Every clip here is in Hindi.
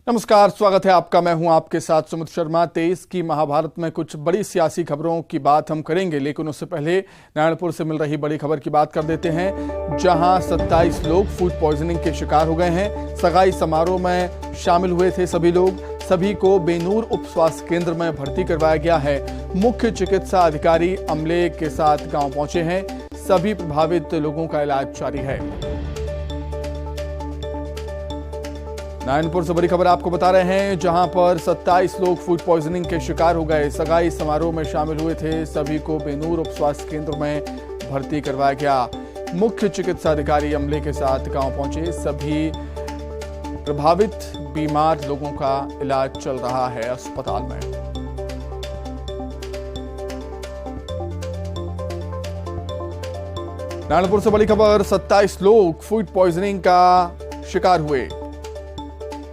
नमस्कार, स्वागत है आपका। मैं हूं आपके साथ सुमित शर्मा। 23 की महाभारत में कुछ बड़ी सियासी खबरों की बात हम करेंगे, लेकिन उससे पहले नारायणपुर से मिल रही बड़ी खबर की बात कर देते हैं, जहां 27 लोग फूड पॉइजनिंग के शिकार हो गए हैं। सगाई समारोह में शामिल हुए थे सभी लोग। सभी को बेनूर उप स्वास्थ्य केंद्र में भर्ती करवाया गया है। मुख्य चिकित्सा अधिकारी अमले के साथ गाँव पहुंचे हैं। सभी प्रभावित लोगों का इलाज जारी है। नारायणपुर से बड़ी खबर आपको बता रहे हैं, जहां पर 27 लोग फूड पॉइजनिंग के शिकार हो गए। सगाई समारोह में शामिल हुए थे। सभी को बेनूर उप स्वास्थ्य केंद्र में भर्ती करवाया गया। मुख्य चिकित्सा अधिकारी अमले के साथ गांव पहुंचे। सभी प्रभावित बीमार लोगों का इलाज चल रहा है अस्पताल में। नारायणपुर से बड़ी खबर, 27 लोग फूड पॉइजनिंग का शिकार हुए।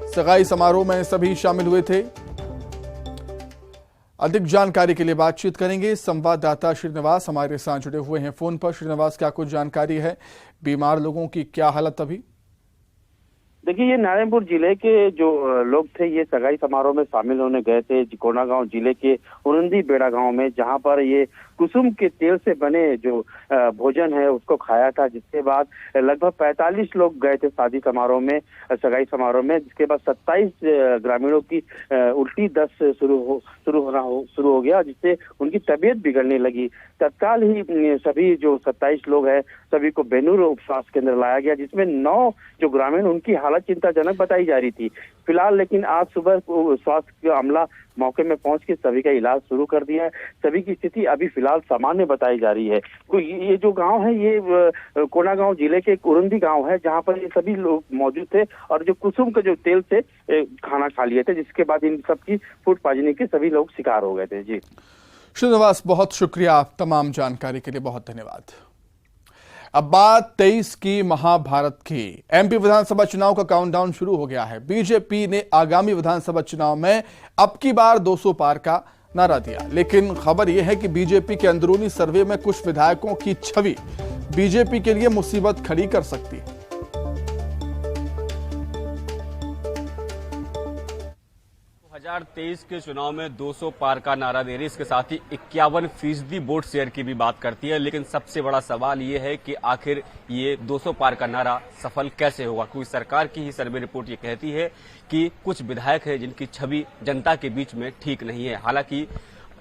सगाई समारोह में सभी शामिल हुए थे। अधिक जानकारी के लिए बातचीत करेंगे। संवाददाता श्रीनिवास हमारे साथ जुड़े हुए हैं फोन पर। श्रीनिवास, क्या कुछ जानकारी है? बीमार लोगों की क्या हालत अभी? देखिए, ये नारायणपुर जिले के जो लोग थे, ये सगाई समारोह में शामिल होने गए थे कोंडागांव जिले के उरंदी बेड़ा गांव में, जहां पर ये कुसुम के तेल से बने जो भोजन है उसको खाया था। जिसके बाद लगभग 45 लोग गए थे शादी समारोह में, सगाई समारोह में। जिसके बाद 27 ग्रामीणों की उल्टी दस्त शुरू हो गया, जिससे उनकी तबीयत बिगड़ने लगी। तत्काल ही सभी जो 27 लोग हैं सभी को बेनूर उप स्वास्थ्य केंद्र लाया गया, जिसमें 9 जो ग्रामीण उनकी हालत चिंताजनक बताई जा रही थी फिलहाल। लेकिन आज सुबह स्वास्थ्य अमला मौके में पहुंच के सभी का इलाज शुरू कर दिया है। सभी की स्थिति अभी फिलहाल सामान्य बताई जा रही है। ये जो गांव है, ये कोंडागांव जिले के उरंदी गांव है, जहां पर ये सभी लोग मौजूद थे और जो कुसुम के जो तेल से खाना खा लिए थे, जिसके बाद इन सबकी फूड पॉइजनिंग के सभी लोग शिकार हो गए थे। जी श्रीनिवास, बहुत शुक्रिया तमाम जानकारी के लिए, बहुत धन्यवाद। अब बात 23 की महाभारत की। एमपी विधानसभा चुनाव का काउंटडाउन शुरू हो गया है। बीजेपी ने आगामी विधानसभा चुनाव में अब की बार 200 पार का नारा दिया, लेकिन खबर यह है कि बीजेपी के अंदरूनी सर्वे में कुछ विधायकों की छवि बीजेपी के लिए मुसीबत खड़ी कर सकती है। 2023 के चुनाव में 200 पार का नारा दे रही, इसके साथ ही 51% वोट शेयर की भी बात करती है। लेकिन सबसे बड़ा सवाल ये है कि आखिर ये 200 पार का नारा सफल कैसे होगा, क्योंकि सरकार की ही सर्वे रिपोर्ट ये कहती है कि कुछ विधायक हैं जिनकी छवि जनता के बीच में ठीक नहीं है। हालांकि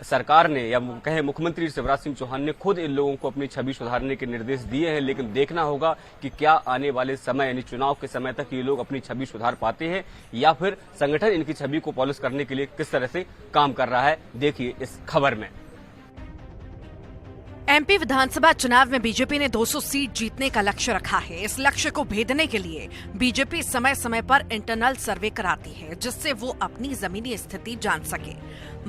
सरकार ने या कहे मुख्यमंत्री शिवराज सिंह चौहान ने खुद इन लोगों को अपनी छवि सुधारने के निर्देश दिए हैं, लेकिन देखना होगा कि क्या आने वाले समय यानी चुनाव के समय तक ये लोग अपनी छवि सुधार पाते हैं या फिर संगठन इनकी छवि को पॉलिश करने के लिए किस तरह से काम कर रहा है। देखिए इस खबर में। एमपी विधानसभा चुनाव में बीजेपी ने 200 सीट जीतने का लक्ष्य रखा है। इस लक्ष्य को भेदने के लिए बीजेपी समय समय पर इंटरनल सर्वे कराती है, जिससे वो अपनी जमीनी स्थिति जान सके।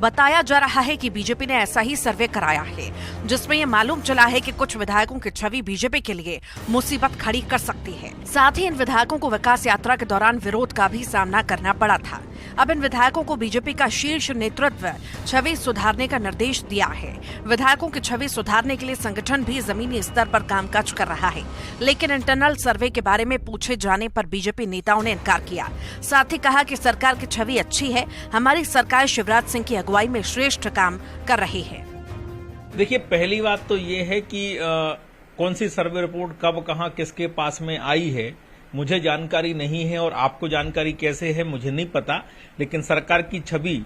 बताया जा रहा है कि बीजेपी ने ऐसा ही सर्वे कराया है, जिसमें ये मालूम चला है कि कुछ विधायकों की छवि बीजेपी के लिए मुसीबत खड़ी कर सकती है। साथ ही इन विधायकों को विकास यात्रा के दौरान विरोध का भी सामना करना पड़ा था। अब इन विधायकों को बीजेपी का शीर्ष नेतृत्व छवि सुधारने का निर्देश दिया है। विधायकों की छवि सुधारने के लिए संगठन भी जमीनी स्तर पर कामकाज कर रहा है, लेकिन इंटरनल सर्वे के बारे में पूछे जाने पर बीजेपी नेताओं ने इनकार किया। साथ ही कहा कि सरकार की छवि अच्छी है, हमारी सरकार शिवराज सिंह की अगुवाई में श्रेष्ठ काम कर रही है। देखिए, पहली बात तो ये है कि कौन सी सर्वे रिपोर्ट कब कहां किसके पास में आई है मुझे जानकारी नहीं है, और आपको जानकारी कैसे है मुझे नहीं पता। लेकिन सरकार की छवि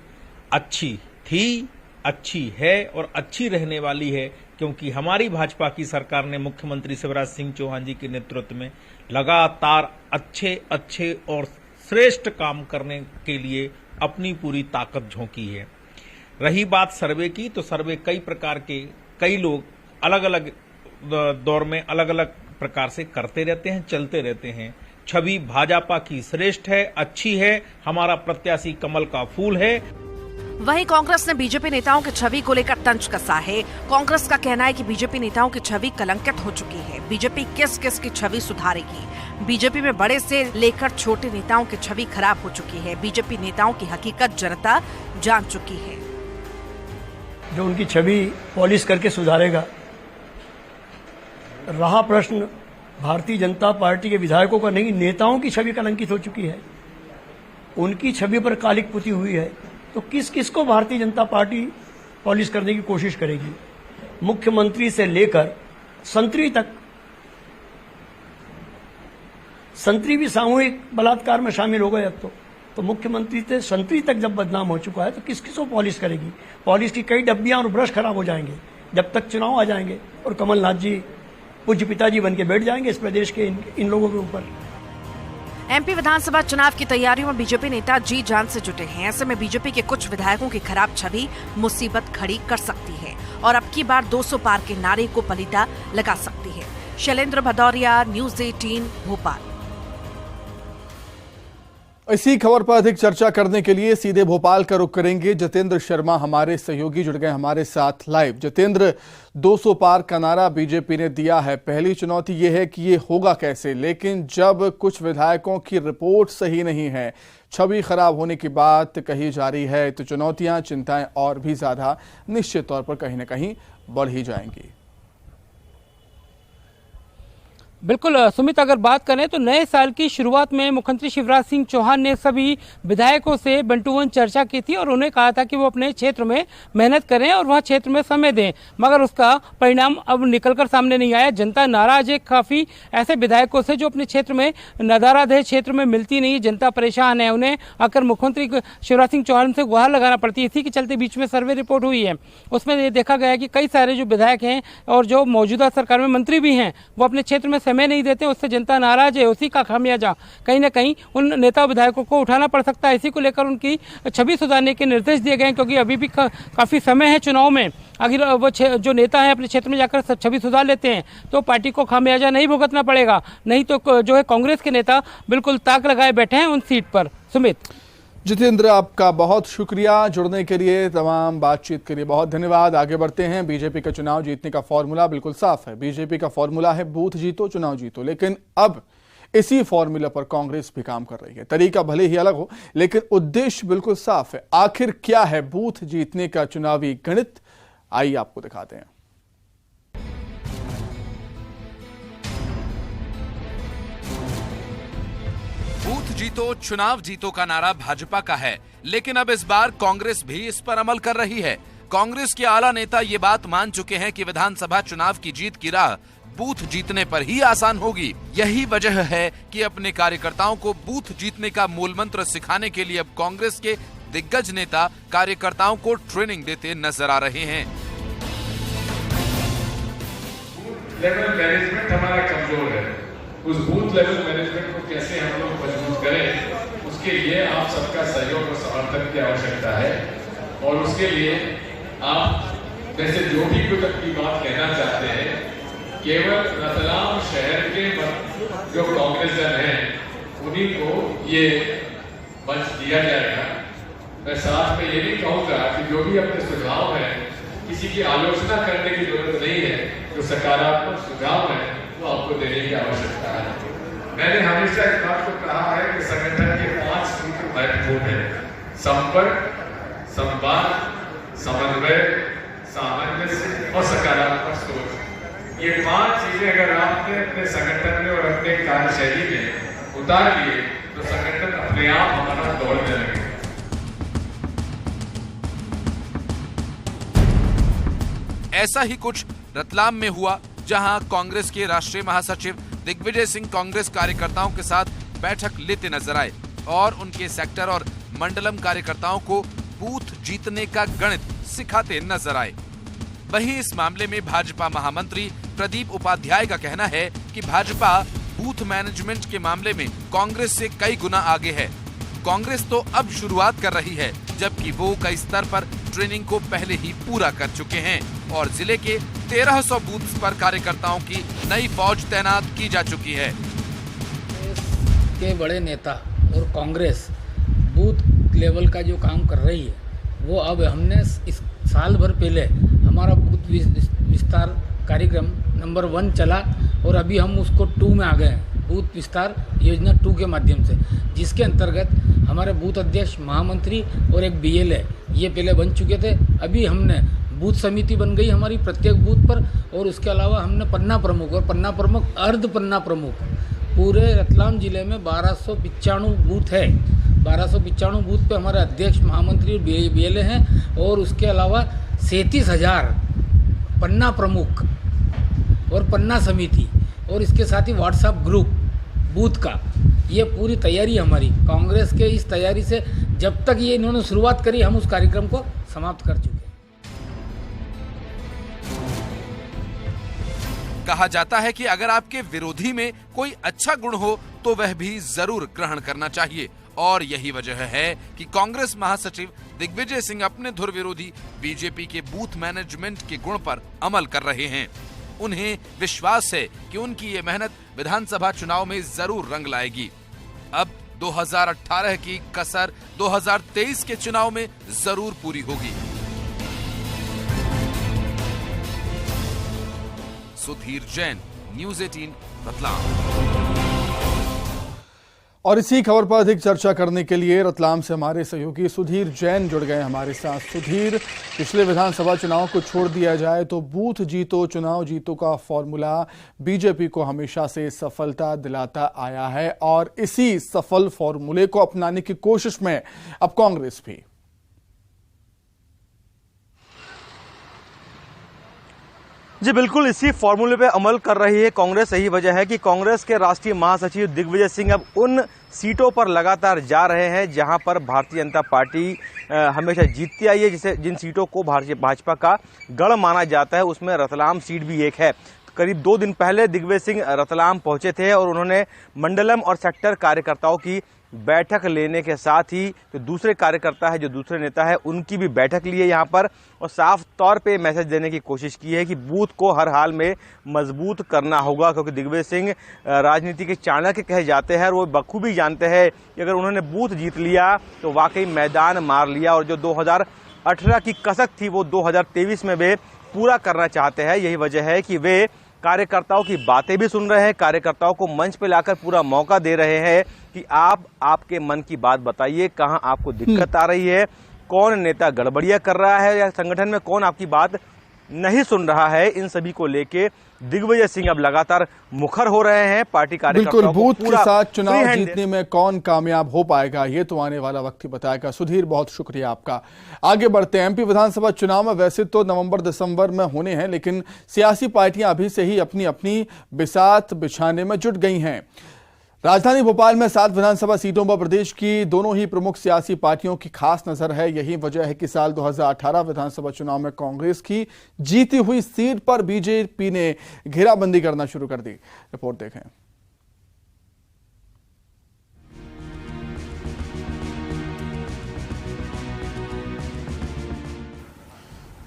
अच्छी थी, अच्छी है और अच्छी रहने वाली है, क्योंकि हमारी भाजपा की सरकार ने मुख्यमंत्री शिवराज सिंह चौहान जी के नेतृत्व में लगातार अच्छे और श्रेष्ठ काम करने के लिए अपनी पूरी ताकत झोंकी है। रही बात सर्वे की, तो सर्वे कई प्रकार के कई लोग अलग अलग दौर में अलग अलग प्रकार से करते रहते हैं, चलते रहते हैं। छवि भाजपा की श्रेष्ठ है, अच्छी है, हमारा प्रत्याशी कमल का फूल है। वहीं कांग्रेस ने बीजेपी नेताओं की छवि को लेकर तंज कसा है। कांग्रेस का कहना है कि बीजेपी नेताओं की छवि कलंकित हो चुकी है। बीजेपी किस किस की छवि सुधारेगी? बीजेपी में बड़े से लेकर छोटे नेताओं की छवि खराब हो चुकी है। बीजेपी नेताओं की हकीकत जनता जान चुकी है। जो उनकी छवि पॉलिश करके सुधारेगा। रहा प्रश्न भारतीय जनता पार्टी के विधायकों का नहीं, नेताओं की छवि कलंकित हो चुकी है। उनकी छवि पर कालिक पुती हुई है, तो किस किस को भारतीय जनता पार्टी पॉलिश करने की कोशिश करेगी? मुख्यमंत्री से लेकर संतरी तक। संतरी भी सामूहिक बलात्कार में शामिल हो गए अब तो मुख्यमंत्री से संतरी तक जब बदनाम हो चुका है तो किस किस को पॉलिश करेगी? पॉलिश की कई डब्बियां और ब्रश खराब हो जाएंगे जब तक चुनाव आ जाएंगे और कमलनाथ जी पूज्य पिताजी बन के बैठ जाएंगे इस प्रदेश के इन लोगों के ऊपर। एमपी विधानसभा चुनाव की तैयारियों में बीजेपी नेता जी जान से जुटे हैं। ऐसे में बीजेपी के कुछ विधायकों की खराब छवि मुसीबत खड़ी कर सकती है और अब की बार 200 पार के नारे को पलीता लगा सकती है। शैलेंद्र भदौरिया, न्यूज 18, भोपाल। इसी खबर पर अधिक चर्चा करने के लिए सीधे भोपाल का रुख करेंगे। जितेंद्र शर्मा हमारे सहयोगी जुड़ गए हमारे साथ लाइव। जितेंद्र, 200 पार का नारा बीजेपी ने दिया है। पहली चुनौती ये है कि ये होगा कैसे, लेकिन जब कुछ विधायकों की रिपोर्ट सही नहीं है, छवि खराब होने की बात कही जा रही है, तो चुनौतियां, चिंताएं और भी ज्यादा निश्चित तौर पर कहीं ना कहीं बढ़ ही जाएंगी। बिल्कुल सुमित, अगर बात करें तो नए साल की शुरुआत में मुख्यमंत्री शिवराज सिंह चौहान ने सभी विधायकों से 1 to 1 चर्चा की थी और उन्हें कहा था कि वो अपने क्षेत्र में मेहनत करें और वहाँ क्षेत्र में समय दें, मगर उसका परिणाम अब निकलकर सामने नहीं आया। जनता नाराज है काफ़ी ऐसे विधायकों से जो अपने क्षेत्र में नदारद है, क्षेत्र में मिलती नहीं, जनता परेशान है। उन्हें आकर मुख्यमंत्री शिवराज सिंह चौहान से गुहार लगाना पड़ती है। इसी के चलते बीच में सर्वे रिपोर्ट हुई है, उसमें ये देखा गया कि कई सारे जो विधायक हैं और जो मौजूदा सरकार में मंत्री भी हैं वो अपने क्षेत्र में समय नहीं देते, उससे जनता नाराज है। उसी का खामियाजा कहीं ना कहीं उन नेता विधायकों को उठाना पड़ सकता है। इसी को लेकर उनकी छवि सुधारने के निर्देश दिए गए हैं, क्योंकि अभी भी काफ़ी समय है चुनाव में। अगर वो जो नेता है अपने क्षेत्र में जाकर छवि सुधार लेते हैं तो पार्टी को खामियाजा नहीं भुगतना पड़ेगा, नहीं तो जो है कांग्रेस के नेता बिल्कुल ताक लगाए बैठे हैं उन सीट पर। सुमित। जितेंद्र, आपका बहुत शुक्रिया जुड़ने के लिए, तमाम बातचीत के लिए बहुत धन्यवाद। आगे बढ़ते हैं। बीजेपी का चुनाव जीतने का फॉर्मूला बिल्कुल साफ है। बीजेपी का फॉर्मूला है बूथ जीतो, चुनाव जीतो। लेकिन अब इसी फॉर्मूला पर कांग्रेस भी काम कर रही है। तरीका भले ही अलग हो, लेकिन उद्देश्य बिल्कुल साफ है। आखिर क्या है बूथ जीतने का चुनावी गणित, आइए आपको दिखाते हैं। बूथ जीतो चुनाव जीतो का नारा भाजपा का है, लेकिन अब इस बार कांग्रेस भी इस पर अमल कर रही है। कांग्रेस के आला नेता ये बात मान चुके हैं कि विधानसभा चुनाव की जीत की राह बूथ जीतने पर ही आसान होगी। यही वजह है कि अपने कार्यकर्ताओं को बूथ जीतने का मूल मंत्र सिखाने के लिए अब कांग्रेस के दिग्गज नेता कार्यकर्ताओं को ट्रेनिंग देते नजर आ रहे हैं। लेवल मैनेजमेंट हमारा कमजोर है, उस बूथ लेवल मैनेजमेंट को कैसे हम लोग मजबूत करें, उसके लिए आप सबका सहयोग और समर्थन की आवश्यकता है। और उसके लिए आप जैसे जो भी कुछ अपनी बात कहना चाहते हैं, केवल रतलाम शहर के जो कांग्रेस जन हैं उन्हीं को ये मंच दिया जाएगा। मैं साथ में ये भी कहूँगा कि जो भी अपने सुझाव है, किसी की आलोचना करने की जरूरत नहीं है, जो सकारात्मक सुझाव है वो आपको देने की आवश्यकता है। मैंने हमेशा इस बात को कहा है कि संगठन के 5 सूत्र महत्वपूर्ण है: संपर्क, संवाद, समन्वय, सामंजस्य और सकारात्मक सोच। ये 5 चीजें अगर आपने अपने संगठन में और अपने कार्यशैली में उतार लिए तो संगठन अपने आप हमारा दौड़ने लगेगा। ऐसा ही कुछ रतलाम में हुआ, जहां कांग्रेस के राष्ट्रीय महासचिव दिग्विजय सिंह कांग्रेस कार्यकर्ताओं के साथ बैठक लेते नजर आए और उनके सेक्टर और मंडलम कार्यकर्ताओं को बूथ जीतने का गणित सिखाते नजर आए। वहीं इस मामले में भाजपा महामंत्री प्रदीप उपाध्याय का कहना है कि भाजपा बूथ मैनेजमेंट के मामले में कांग्रेस से कई गुना आगे है। कांग्रेस तो अब शुरुआत कर रही है, जबकि वो कई स्तर पर ट्रेनिंग को पहले ही पूरा कर चुके हैं और जिले के 1300 बूथ पर कार्यकर्ताओं की नई फौज तैनात की जा चुकी है। के बड़े नेता और कांग्रेस बूथ लेवल का जो काम कर रही है, वो अब हमने इस साल भर पहले हमारा बूथ विस्तार कार्यक्रम नंबर 1 चला और अभी हम उसको 2 में आ गए हैं, बूथ विस्तार योजना 2 के माध्यम से, जिसके अंतर्गत हमारे बूथ अध्यक्ष, महामंत्री और एक BLA ये पहले बन चुके थे। अभी हमने बूथ समिति बन गई हमारी प्रत्येक बूथ पर, और उसके अलावा हमने पन्ना प्रमुख और पन्ना प्रमुख, अर्ध पन्ना प्रमुख, पूरे रतलाम जिले में 1295 बूथ है 1295 बूथ पे हमारे अध्यक्ष, महामंत्री और बीएलए हैं, और उसके अलावा 37,000 पन्ना प्रमुख और पन्ना समिति, और इसके साथ ही व्हाट्सएप ग्रुप बूथ का। ये पूरी तैयारी हमारी कांग्रेस के इस तैयारी से, जब तक ये इन्होंने शुरुआत करी हम उस कार्यक्रम को समाप्त कर चुके हैं। कहा जाता है कि अगर आपके विरोधी में कोई अच्छा गुण हो तो वह भी जरूर ग्रहण करना चाहिए, और यही वजह है कि कांग्रेस महासचिव दिग्विजय सिंह अपने धुर विरोधी बीजेपी के बूथ मैनेजमेंट के गुण पर अमल कर रहे हैं। उन्हें विश्वास है कि उनकी ये मेहनत विधानसभा चुनाव में जरूर रंग लाएगी। अब 2018 की कसर 2023 के चुनाव में जरूर पूरी होगी। सुधीर जैन, न्यूज़ 18, रतलाम। और इसी खबर पर अधिक चर्चा करने के लिए रतलाम से हमारे सहयोगी सुधीर जैन जुड़ गए हमारे साथ। सुधीर, पिछले विधानसभा चुनाव को छोड़ दिया जाए तो बूथ जीतो चुनाव जीतो का फॉर्मूला बीजेपी को हमेशा से सफलता दिलाता आया है, और इसी सफल फॉर्मूले को अपनाने की कोशिश में अब कांग्रेस भी। जी बिल्कुल, इसी फॉर्मूले पे अमल कर रही है कांग्रेस। यही वजह है कि कांग्रेस के राष्ट्रीय महासचिव दिग्विजय सिंह अब उन सीटों पर लगातार जा रहे हैं जहां पर भारतीय जनता पार्टी हमेशा जीतती आई है, जिसे जिन सीटों को भाजपा का गढ़ माना जाता है उसमें रतलाम सीट भी एक है। करीब 2 दिन पहले दिग्विजय सिंह रतलाम पहुंचे थे और उन्होंने मंडलम और सेक्टर कार्यकर्ताओं की बैठक लेने के साथ ही जो दूसरे कार्यकर्ता है, जो दूसरे नेता है, उनकी भी बैठक ली है यहाँ पर, और साफ तौर पे मैसेज देने की कोशिश की है कि बूथ को हर हाल में मजबूत करना होगा, क्योंकि दिग्विजय सिंह राजनीति के चाणक्य कहे जाते हैं और वो बखूबी जानते हैं कि अगर उन्होंने बूथ जीत लिया तो वाकई मैदान मार लिया, और जो 2018 की कसक थी वो 2023 में वे पूरा करना चाहते हैं। यही वजह है कि वे कार्यकर्ताओं की बातें भी सुन रहे हैं, कार्यकर्ताओं को मंच पे लाकर पूरा मौका दे रहे हैं कि आप आपके मन की बात बताइए, कहां आपको दिक्कत आ रही है, कौन नेता गड़बड़ियां कर रहा है या संगठन में कौन आपकी बात नहीं सुन रहा है। इन सभी को लेके दिग्विजय सिंह अब लगातार मुखर हो रहे हैं। पार्टी कार्यकर्ताओं बिल्कुल, बूथ के साथ चुनाव जीतने में कौन कामयाब हो पाएगा ये तो आने वाला वक्त ही बताएगा। सुधीर, बहुत शुक्रिया आपका। आगे बढ़ते हैं। एमपी विधानसभा चुनाव में वैसे तो नवंबर दिसंबर में होने हैं, लेकिन सियासी पार्टियां अभी से ही अपनी अपनी बिसात बिछाने में जुट गई हैं। राजधानी भोपाल में 7 विधानसभा सीटों पर प्रदेश की दोनों ही प्रमुख सियासी पार्टियों की खास नजर है। यही वजह है कि साल 2018 विधानसभा चुनाव में कांग्रेस की जीती हुई सीट पर बीजेपी ने घेराबंदी करना शुरू कर दी। रिपोर्ट देखें।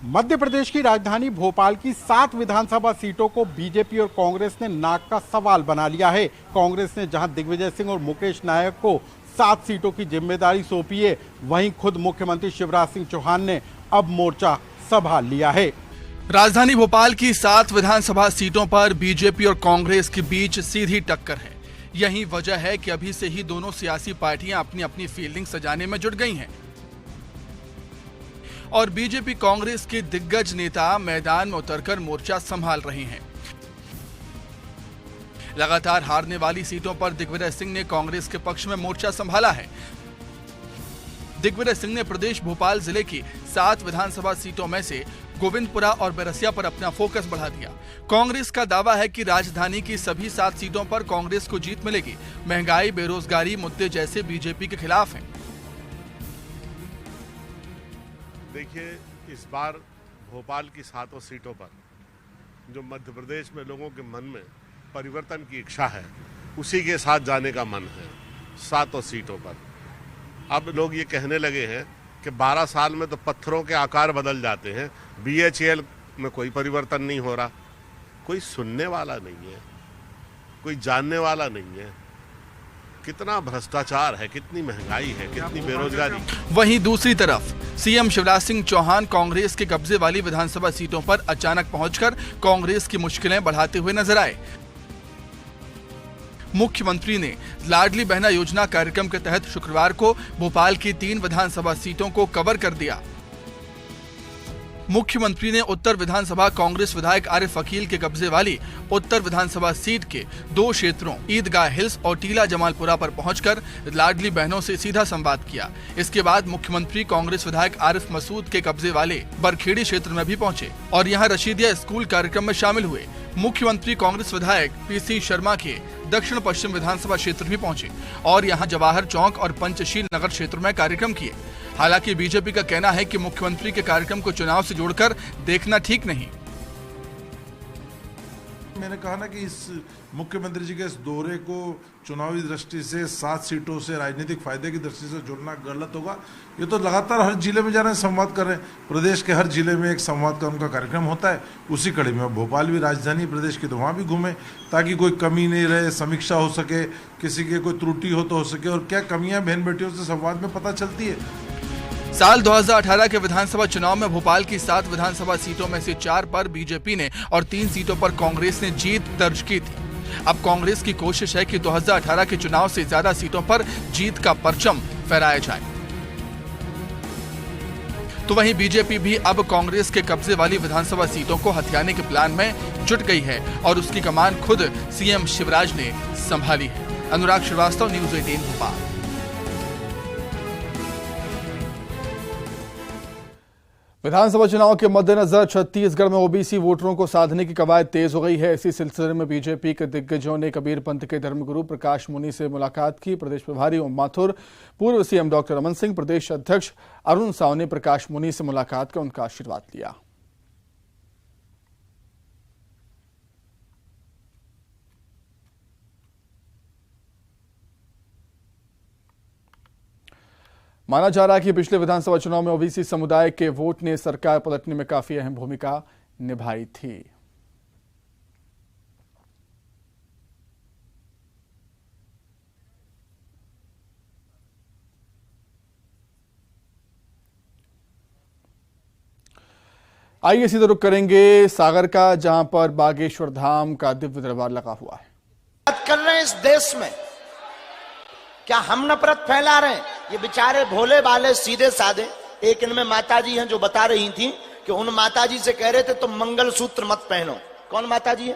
मध्य प्रदेश की राजधानी भोपाल की 7 विधानसभा सीटों को बीजेपी और कांग्रेस ने नाक का सवाल बना लिया है। कांग्रेस ने जहां दिग्विजय सिंह और मुकेश नायक को 7 सीटों की जिम्मेदारी सौंपी है, वहीं खुद मुख्यमंत्री शिवराज सिंह चौहान ने अब मोर्चा संभाल लिया है। राजधानी भोपाल की 7 विधानसभा सीटों पर बीजेपी और कांग्रेस के बीच सीधी टक्कर है। यही वजह है कि अभी से ही दोनों सियासी पार्टियां अपनी अपनी फील्डिंग सजाने में जुट गई हैं, और बीजेपी कांग्रेस के दिग्गज नेता मैदान में उतरकर मोर्चा संभाल रहे हैं। लगातार हारने वाली सीटों पर दिग्विजय सिंह ने कांग्रेस के पक्ष में मोर्चा संभाला है। दिग्विजय सिंह ने प्रदेश भोपाल जिले की 7 विधानसभा सीटों में से गोविंदपुरा और बैरसिया पर अपना फोकस बढ़ा दिया। कांग्रेस का दावा है कि राजधानी की सभी 7 सीटों पर कांग्रेस को जीत मिलेगी। महंगाई, बेरोजगारी मुद्दे जैसे बीजेपी के खिलाफ हैं। देखिए, इस बार भोपाल की 7 सीटों पर जो मध्य प्रदेश में लोगों के मन में परिवर्तन की इच्छा है, उसी के साथ जाने का मन है। 7 सीटों पर अब लोग ये कहने लगे हैं कि 12 साल में तो पत्थरों के आकार बदल जाते हैं, BHEL में कोई परिवर्तन नहीं हो रहा। कोई सुनने वाला नहीं है, कोई जानने वाला नहीं है। कितना भ्रष्टाचार है, कितनी महंगाई है, कितनी बेरोजगारी। वहीं दूसरी तरफ सीएम शिवराज सिंह चौहान कांग्रेस के कब्जे वाली विधानसभा सीटों पर अचानक पहुंचकर कांग्रेस की मुश्किलें बढ़ाते हुए नजर आए। मुख्यमंत्री ने लाडली बहना योजना कार्यक्रम के तहत शुक्रवार को भोपाल की 3 विधानसभा सीटों को कवर कर दिया। मुख्यमंत्री ने उत्तर विधानसभा कांग्रेस विधायक आरिफ अकील के कब्जे वाली उत्तर विधानसभा सीट के 2 क्षेत्रों ईदगाह हिल्स और टीला जमालपुरा पर पहुंचकर लाडली बहनों से सीधा संवाद किया। इसके बाद मुख्यमंत्री कांग्रेस विधायक आरिफ मसूद के कब्जे वाले बरखेड़ी क्षेत्र में भी पहुंचे और यहां रशीदिया स्कूल कार्यक्रम में शामिल हुए। मुख्यमंत्री कांग्रेस विधायक पीसी शर्मा के दक्षिण पश्चिम विधानसभा क्षेत्र भी पहुंचे और यहां जवाहर चौक और पंचशील नगर क्षेत्र में कार्यक्रम किए। हालांकि बीजेपी का कहना है कि मुख्यमंत्री के कार्यक्रम को चुनाव से जोड़कर देखना ठीक नहीं। मैंने कहा ना कि इस मुख्यमंत्री जी के इस दौरे को चुनावी दृष्टि से 7 सीटों से राजनीतिक फायदे की दृष्टि से जोड़ना गलत होगा। ये तो लगातार हर जिले में जा रहे हैं, संवाद कर रहे हैं। प्रदेश के हर जिले में एक संवाद का उनका कार्यक्रम होता है। उसी कड़ी में भोपाल भी राजधानी प्रदेश की, तो वहाँ भी घूमे ताकि कोई कमी नहीं रहे, समीक्षा हो सके, किसी की कोई त्रुटि हो तो हो सके, और क्या कमियां बहन बेटियों से संवाद में पता चलती है। साल 2018 के विधानसभा चुनाव में भोपाल की 7 विधानसभा सीटों में से 4 पर बीजेपी ने और 3 सीटों पर कांग्रेस ने जीत दर्ज की थी। अब कांग्रेस की कोशिश है कि 2018 के चुनाव से ज्यादा सीटों पर जीत का परचम फहराया जाए। तो वहीं बीजेपी भी अब कांग्रेस के कब्जे वाली विधानसभा सीटों को हथियाने के प्लान में जुट गई है और उसकी कमान खुद सीएम शिवराज ने संभाली है। अनुराग श्रीवास्तव, न्यूज़ 18 भोपाल। विधानसभा चुनाव के मद्देनजर छत्तीसगढ़ में ओबीसी वोटरों को साधने की कवायद तेज हो गई है। इसी सिलसिले में बीजेपी के दिग्गजों ने कबीर पंथ के धर्मगुरु प्रकाश मुनि से मुलाकात की। प्रदेश प्रभारी ओम माथुर, पूर्व सीएम डॉक्टर रमन सिंह, प्रदेश अध्यक्ष अरुण साव ने प्रकाश मुनि से मुलाकात कर उनका आशीर्वाद लिया। माना जा रहा है कि पिछले विधानसभा चुनाव में ओबीसी समुदाय के वोट ने सरकार पलटने में काफी अहम भूमिका निभाई थी। आइए सीधे रुख करेंगे सागर का, जहां पर बागेश्वर धाम का दिव्य दरबार लगा हुआ है। बात कर रहे हैं इस देश में, क्या हम नफरत फैला रहे हैं? ये बेचारे भोले भाले सीधे साधे, एक इनमें माताजी हैं जो बता रही थी कि उन माताजी से कह रहे थे तुम मंगलसूत्र मत पहनो। कौन माताजी है?